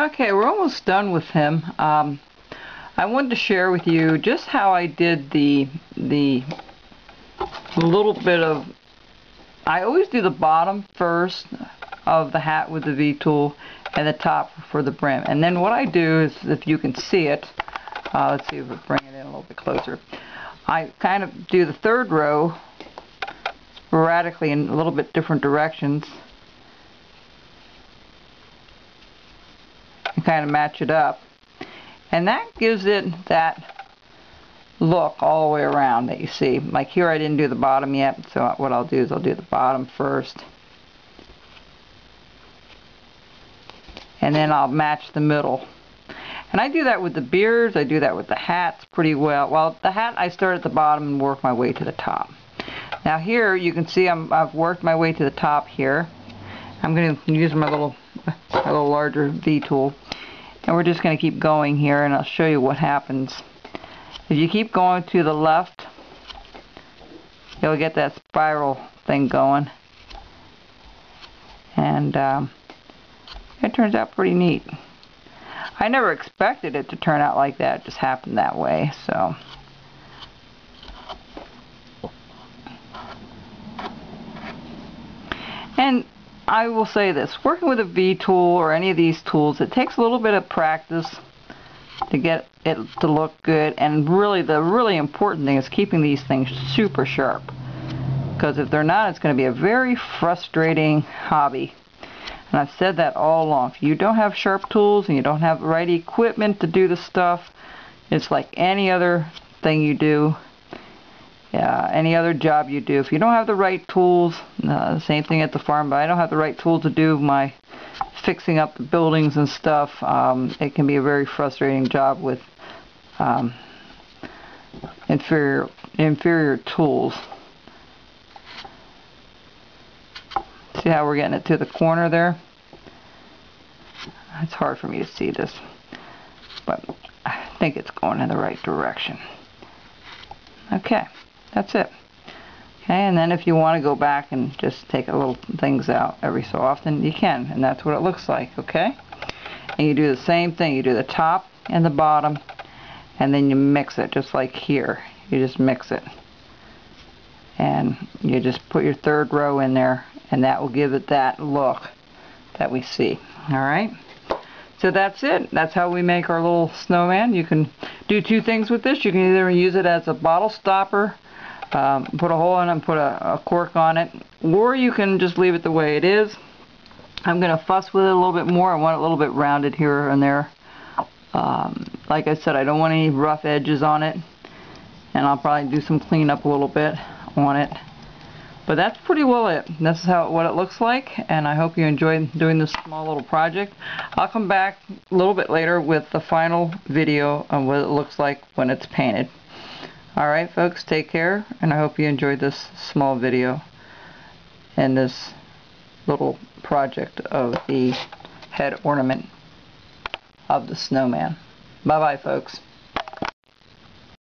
Okay, we're almost done with him. I wanted to share with you just how I did the little bit of, I always do the bottom first of the hat with the V tool and the top for the brim. And then what I do is, if you can see it, let's see if we bring it in a little bit closer. I kind of do the third row sporadically in a little bit different directions and kind of match it up. And that gives it that look all the way around that you see. Like here I didn't do the bottom yet, so what I'll do is I'll do the bottom first. And then I'll match the middle. And I do that with the beards, I do that with the hats pretty well. Well, the hat I start at the bottom and work my way to the top. Now here you can see I've worked my way to the top here. I'm going to use my little larger V tool. And we're just going to keep going here, and I'll show you what happens. If you keep going to the left, you'll get that spiral thing going. And it turns out pretty neat. I never expected it to turn out like that. It just happened that way. So. And I will say this, working with a V tool or any of these tools, it takes a little bit of practice to get it to look good, and really the really important thing is keeping these things super sharp, because if they're not, it's going to be a very frustrating hobby. And I've said that all along. If you don't have sharp tools and you don't have the right equipment to do the stuff, it's like any other thing you do. Any other job you do, if you don't have the right tools, the same thing at the farm, but I don't have the right tools to do my fixing up the buildings and stuff, it can be a very frustrating job with inferior tools. See how we're getting it to the corner there? It's hard for me to see this, but I think it's going in the right direction. Okay. That's it. Okay, and then if you want to go back and just take a little things out every so often, you can, and that's what it looks like, okay? And you do the same thing. You do the top and the bottom, and then you mix it just like here. You just mix it. And you just put your third row in there, and that will give it that look that we see. Alright? So that's it. That's how we make our little snowman. You can do two things with this. You can either use it as a bottle stopper, put a hole in it and put a cork on it, or you can just leave it the way it is. I'm going to fuss with it a little bit more. I want it a little bit rounded here and there. Like I said, I don't want any rough edges on it, and I'll probably do some cleanup a little bit on it. But that's pretty well it. This is what it looks like, and I hope you enjoyed doing this small little project. I'll come back a little bit later with the final video on what it looks like when it's painted. Alright folks, take care, and I hope you enjoyed this small video and this little project of the head ornament of the snowman. Bye bye folks.